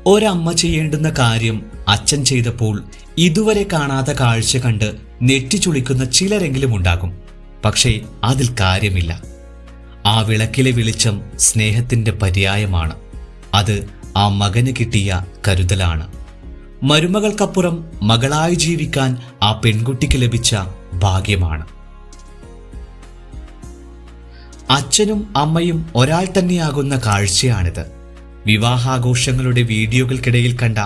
ഒരമ്മ ചെയ്യേണ്ടുന്ന കാര്യം അച്ഛൻ ചെയ്തപ്പോൾ ഇതുവരെ കാണാത്ത കാഴ്ച കണ്ട് നെറ്റിച്ചുളിക്കുന്ന ചിലരെങ്കിലും ഉണ്ടാകും. പക്ഷേ അതിൽ കാര്യമില്ല. ആ വിളക്കിലെ വെളിച്ചം സ്നേഹത്തിന്റെ പര്യായമാണ്. അത് ആ മകന് കിട്ടിയ കരുതലാണ്. മരുമകൾക്കപ്പുറം മകളായി ജീവിക്കാൻ ആ പെൺകുട്ടിക്ക് ലഭിച്ച ഭാഗ്യമാണ്. അച്ഛനും അമ്മയും ഒരാൾ തന്നെയാകുന്ന കാഴ്ചയാണിത്. വിവാഹാഘോഷങ്ങളുടെ വീഡിയോകൾക്കിടയിൽ കണ്ട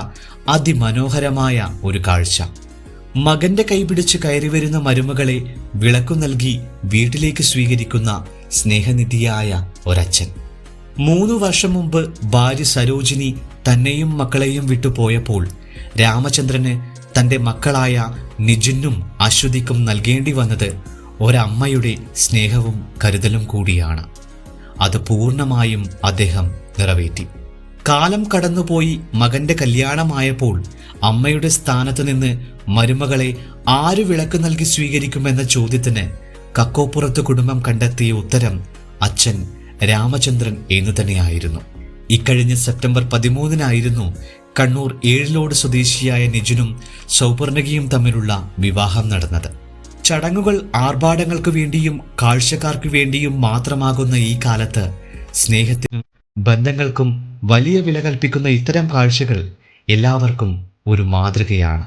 അതിമനോഹരമായ ഒരു കാഴ്ച. മകന്റെ കൈപിടിച്ച് കയറി വരുന്ന മരുമകളെ വിളക്കു നൽകി വീട്ടിലേക്ക് സ്വീകരിക്കുന്ന സ്നേഹനിധിയായ ഒരച്ഛൻ. 3 വർഷം മുമ്പ് ഭാര്യ സരോജിനി തന്നെയും മക്കളെയും വിട്ടുപോയപ്പോൾ രാമചന്ദ്രന് തന്റെ മക്കളായ നിജിനും അശ്വതിക്കും നൽകേണ്ടി വന്നത് ഒരമ്മയുടെ സ്നേഹവും കരുതലും കൂടിയാണ്. അത് പൂർണ്ണമായും അദ്ദേഹം നിറവേറ്റി. കാലം കടന്നുപോയി മകന്റെ കല്യാണമായപ്പോൾ അമ്മയുടെ സ്ഥാനത്ത് നിന്ന് മരുമകളെ ആര് വിളക്ക് നൽകി സ്വീകരിക്കുമെന്ന ചോദ്യത്തിന് കക്കോപ്പുറത്ത് കുടുംബം കണ്ടെത്തിയ ഉത്തരം അച്ഛൻ രാമചന്ദ്രൻ എന്നു തന്നെയായിരുന്നു. ഇക്കഴിഞ്ഞ സെപ്റ്റംബർ 13-നായിരുന്നു കണ്ണൂർ ഏഴിലോട് സ്വദേശിയായ നിജിനും സൗപർണികയും തമ്മിലുള്ള വിവാഹം നടന്നത്. ചടങ്ങുകൾ ആർഭാടങ്ങൾക്ക് വേണ്ടിയും കാഴ്ചക്കാർക്ക് വേണ്ടിയും മാത്രമാകുന്ന ഈ കാലത്ത് സ്നേഹത്തിനും ബന്ധങ്ങൾക്കും വലിയ വില കൽപ്പിക്കുന്ന ഇത്തരം കാഴ്ചകൾ എല്ലാവർക്കും ഒരു മാതൃകയാണ്.